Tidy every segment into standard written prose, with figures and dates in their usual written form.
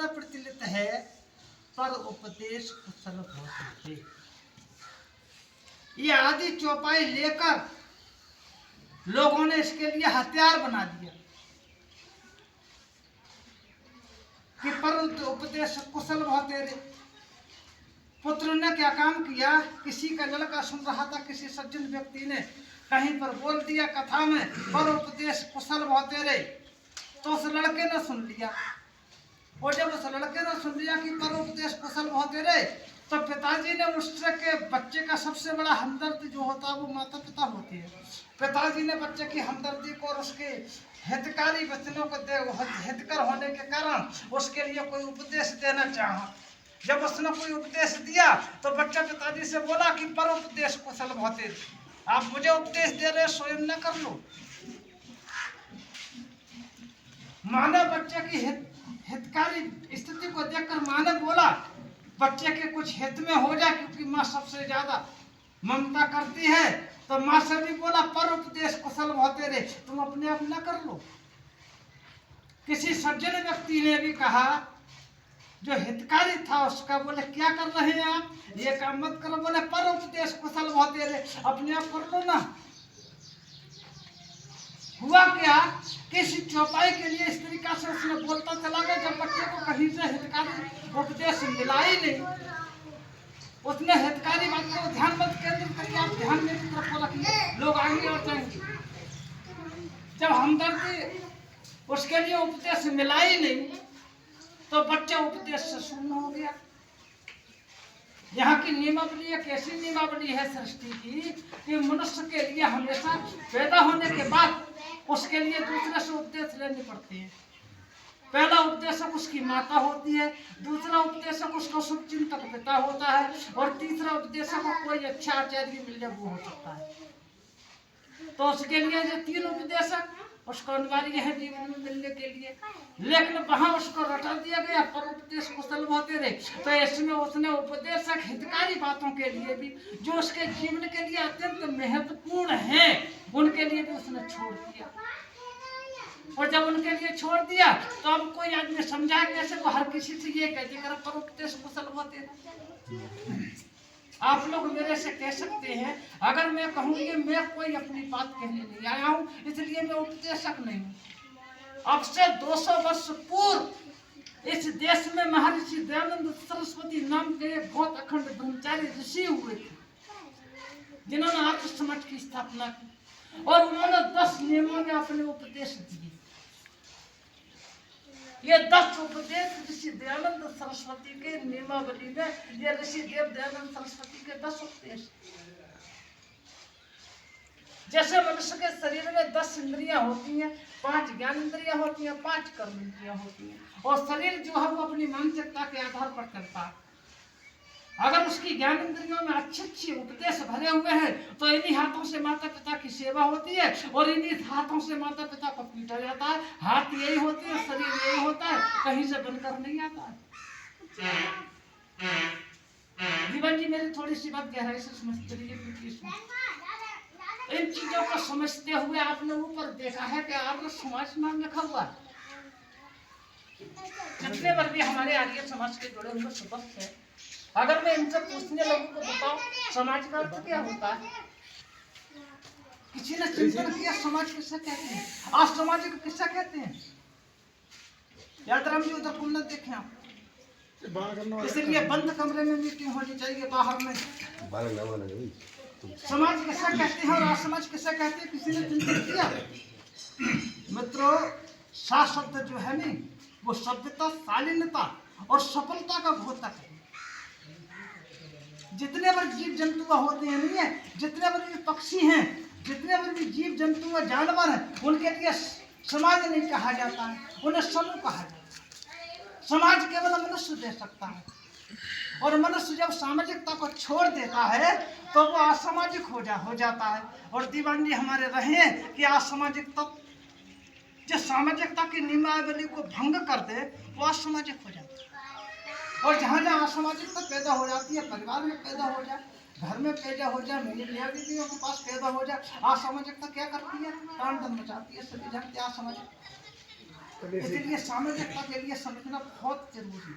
सर्वत्र प्रचलित है, पर उपदेश कुशल बहुत है। ये आदि चौपाई लेकर लोगों ने इसके लिए हथियार बना दिया कि पर उपदेश कुशल बहुत तेरे। पुत्र ने क्या काम किया, किसी का लड़का सुन रहा था, किसी सज्जन व्यक्ति ने कहीं पर बोल दिया कथा में, पर उपदेश कुशल बहुत तेरे, तो उस लड़के ने सुन लिया। और जब उस लड़के ने सुन लिया कि पर उपदेश कुशल बहुत तेरे, तो पिताजी ने उसके बच्चे का सबसे बड़ा हमदर्द जो होता है वो माता पिता होती है। पिताजी ने बच्चे की हमदर्दी को और उसके हितकारी वचनों को हितकर होने के कारण उसके लिए कोई उपदेश देना चाहा। जब उसने कोई उपदेश दिया तो बच्चा पिताजी से बोला कि पर उपदेश कुशल बहुत तेरे, आप मुझे उपदेश दे रहे, स्वयं न कर लो। माने बच्चे की हितकारी स्थिति को देखकर माँ ने बोला बच्चे के कुछ हित में हो जाए, क्योंकि माँ सबसे ज्यादा ममता करती है। तो माँ से भी बोला पर उपदेश कुशल बहुत तेरे, तुम अपने आप न कर लो। किसी सज्जन व्यक्ति ने भी कहा, जो हितकारी था उसका, बोले क्या कर रहे हैं आप, ये काम मत करो। बोले पर उपदेश कुशल बहुत तेरे, अपने आप कर लो ना। हुआ क्या, किसी चौपाई के लिए इस तरीका से उसने बोलता चला गया, जब बच्चे को कहीं से हितकारी उपदेश मिला ही नहीं। उसने हितकारी बात को ध्यान मत केंद्रित करिए, आप ध्यान मेरी तरफ रखिए, लोग आगे और जाएंगे। जब हमदर्दी उसके लिए उपदेश मिला ही नहीं, तो बच्चा उपदेश से शून्य हो गया। यहाँ की नियमावली एक ऐसी नियमावली है सृष्टि की कि मनुष्य के लिए हमेशा पैदा होने के बाद उसके लिए दूसरे से उपदेश लेने पड़ते हैं। पहला उपदेशक उसकी माता होती है, दूसरा उपदेशक उसका शुभचिंतक पिता होता है, और तीसरा उपदेशक को कोई अच्छा आचार्य मिल जाए वो हो सकता है। तो उसके लिए जो तीन उपदेशक उसको अनिवार्य है जीवन में मिलने के लिए, लेकिन वहां उसको रटा दिया गया पर उपदेश कुशल बहुत तेरे। तो इसमें उसने उपदेशक हितकारी बातों के लिए भी, जो उसके जीवन के लिए अत्यंत महत्वपूर्ण है, उनके लिए भी उसने छोड़ दिया। और जब उनके लिए छोड़ दिया तो अब कोई आदमी समझाए कैसे, वो हर किसी से ये कहते कर पर उपदेश कुशल बहुत तेरे। आप लोग मेरे से कह सकते हैं, अगर मैं कहूँगी मैं कोई अपनी बात कहने नहीं आया हूँ, इसलिए मैं उपदेशक नहीं हूँ। अब से 200 वर्ष पूर्व इस देश में महर्षि दयानंद सरस्वती नाम के एक बहुत अखंड ब्रह्मचारी ऋषि हुए थे, जिन्होंने आर्य समाज की स्थापना की, और उन्होंने 10 नियमों में अपने उपदेश दिए। ये 10 उपदेश ऋषि दयानंद सरस्वती के नियमावली में, ये ऋषि देव दयानंद सरस्वती के 10 उपदेश। जैसे मनुष्य के शरीर में 10 इंद्रियां होती हैं, 5 ज्ञान इंद्रियां होती हैं, 5 कर्म इंद्रियां होती हैं, और शरीर जो है वो अपनी मानसिकता के आधार पर चलता है। अगर उसकी ज्ञान इंद्रियों में अच्छे उपदेश भरे हुए हैं तो इन्हीं हाथों से माता पिता की सेवा होती है, और इन्हीं हाथों से माता पिता को पीटा जाता है। हाथ यही होती है, शरीर यही होता है, कहीं से बनकर नहीं आता है। जीवन जी मेरी थोड़ी सी बात गहराई से समझते रहिए, क्योंकि इन चीजों को समझते हुए आपने ऊपर देखा है कि आर्य समाज नाम लिखा हुआ है। जितने वर्ग भी हमारे आर्य समाज के जुड़े हुए सदस्य हैं, अगर मैं इनसे पूछने लोगों को बताऊं समाज का अर्थ क्या होता है, किसी ने चिंतन किया समाज किसे कहते हैं, असामाजिक किसे कहते हैं? याद राम जी उधर कुंड देखें आप, इसलिए बंद कमरे में मीटिंग होनी चाहिए, बाहर में। समाज किसे कहते हैं और असमाज किसे कहते हैं, किसी ने चिंतन किया? मित्रों, सा शब्द जो है नहीं, वो सभ्यता, शालीनता और सफलता का घोतक है। जितने बार जीव जंतु होते हैं नहीं है, जितने बार भी पक्षी हैं, जितने बार भी जीव जंतु और जानवर हैं, उनके लिए समाज नहीं कहा जाता है, उन्हें समूह कहा जाता है। समाज केवल मनुष्य दे सकता है, और मनुष्य जब सामाजिकता को छोड़ देता है तो वो असामाजिक हो जाता है। और दीवान जी हमारे रहे कि असामाजिकता, जो सामाजिकता की नियमावली को भंग कर दे वो असामाजिक हो जाता है। और जहाँ जहाँ असामाजिकता पैदा हो जाती है, परिवार में पैदा हो जाए, घर में पैदा हो जाए, मियाँ बीवियों के पास पैदा हो जाए, असामाजिकता क्या करती है? तांडव मचाती है, सभी जानते हैं असामाजिकता। इसलिए सामाजिकता के लिए समझना बहुत जरूरी है।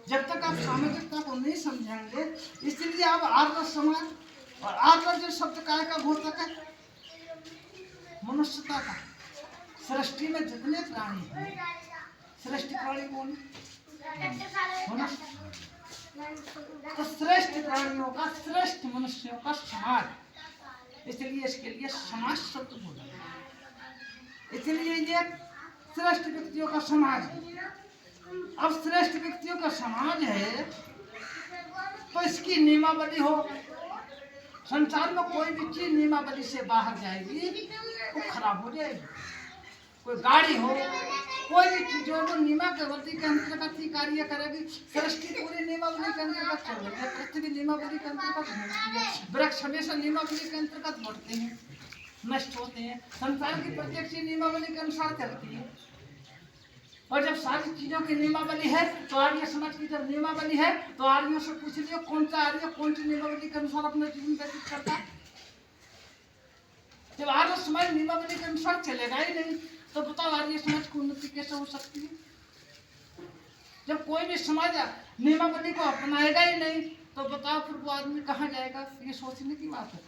जब तक आप सामाजिकता को नहीं समझेंगे, इसलिए आप आर्य समाज और आर्य जो शब्द काय का घोषक है मनुष्यता का। सृष्टि में जितने प्राणी हैं, श्रेष्ठ प्राणी कौन मनुष्य, तो श्रेष्ठ प्राणियों का, श्रेष्ठ मनुष्यों का समाज, इसलिए इसके लिए समाज शब्द बोला। इसलिए ये श्रेष्ठ व्यक्तियों का समाज है। अब श्रेष्ठ व्यक्तियों का समाज है तो इसकी नियमावली हो। संसार में कोई भी चीज नियमावली से बाहर जाएगी वो खराब हो जाएगी। कोई गाड़ी हो, कोई भी चीज हो तो नियमावली के अंतर्गत ही कार्य करेगी। सृष्टि पूरी नियमावली के अंतर्गत चल रही है, पृथ्वी नियमावली के अंतर्गत बढ़ती है, वृक्ष हमेशा नियमावली के अंतर्गत बढ़ते हैं, नष्ट होते हैं। संसार की प्रत्येक चीज नियमावली के अनुसार चलती है। और जब सारी चीजों की नियमावली है तो आर्य समाज की जब नियमावली है तो आर्यों से पूछ लियो कौन सा आर्य कौन सी नियमावली के अनुसार अपना जीवन व्यतीत करता है। जब आर्य समाज नियमावली के अनुसार चलेगा ही नहीं तो बताओ आर्य समाज की उन्नति कैसे हो सकती है। जब कोई भी समाज नियमावली को अपनाएगा ही नहीं तो बताओ फिर वो आदमी कहाँ जाएगा। ये सोचने की बात है।